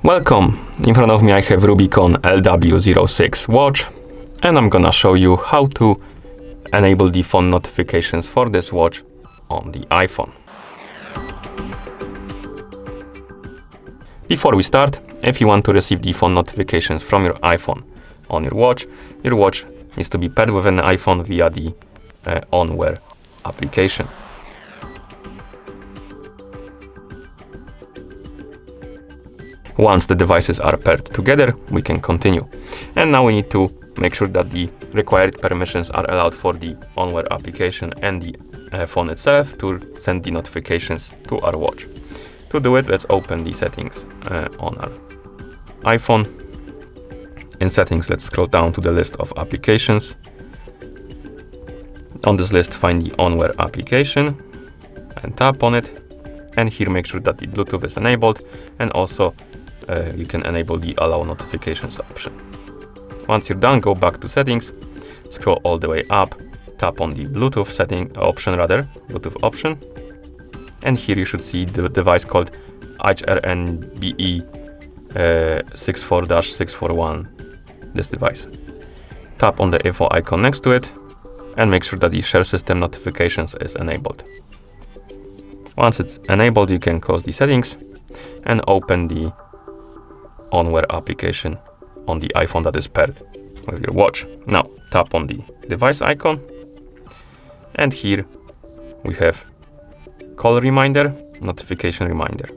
Welcome! In front of me I have Rubicon LW06 watch, and I'm gonna show you how to enable the phone notifications for this watch on the iPhone. Before we start, if you want to receive the phone notifications from your iPhone on your watch needs to be paired with an iPhone via the OnWear application. Once the devices are paired together, we can continue. And now we need to make sure that the required permissions are allowed for the OnWear application and the phone itself to send the notifications to our watch. To do it, let's open the settings on our iPhone. In settings, let's scroll down to the list of applications. On this list, find the OnWear application and tap on it. And here, make sure that the Bluetooth is enabled, and also you can enable the allow notifications option. Once you're done, go back to settings, scroll all the way up, tap on the Bluetooth Bluetooth option, and here you should see the device called HRNBE64-641, this device. Tap on the info icon next to it, and make sure that the share system notifications is enabled. Once it's enabled, you can close the settings and open the OnWear application on the iPhone that is paired with your watch. Now tap on the device icon, and here we have call reminder, notification reminder.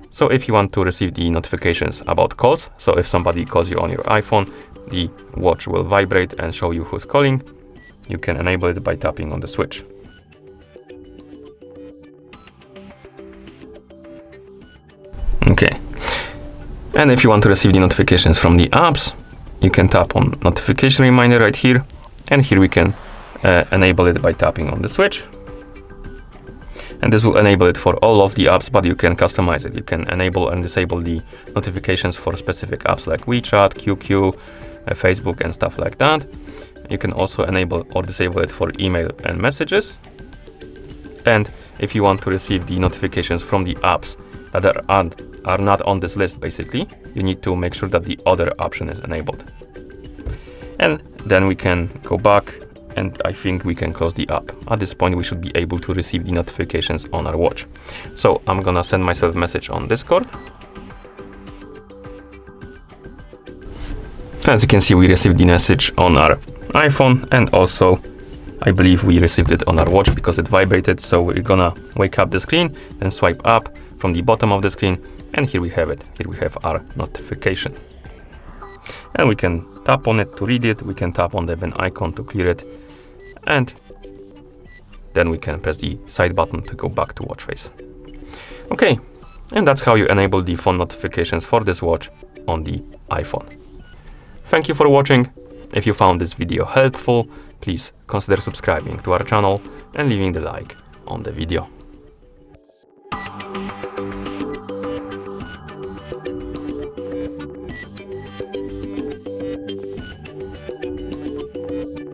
So if you want to receive the notifications about calls, so if somebody calls you on your iPhone, the watch will vibrate and show you who's calling. You can enable it by tapping on the switch. Okay. And if you want to receive the notifications from the apps, you can tap on notification reminder right here, and here we can enable it by tapping on the switch. And this will enable it for all of the apps, but you can customize it. You can enable and disable the notifications for specific apps like WeChat, QQ, Facebook, and stuff like that. You can also enable or disable it for email and messages. And if you want to receive the notifications from the apps that are not on this list, basically, you need to make sure that the other option is enabled. And then we can go back, and I think we can close the app. At this point, we should be able to receive the notifications on our watch. So I'm gonna send myself a message on Discord. As you can see, we received the message on our iPhone, and also I believe we received it on our watch because it vibrated. So we're gonna wake up the screen, then swipe up from the bottom of the screen, and here we have it. Here we have our notification. And we can tap on it to read it, we can tap on the pen icon to clear it, and then we can press the side button to go back to watch face. Okay, and that's how you enable the phone notifications for this watch on the iPhone. Thank you for watching. If you found this video helpful, please consider subscribing to our channel and leaving the like on the video.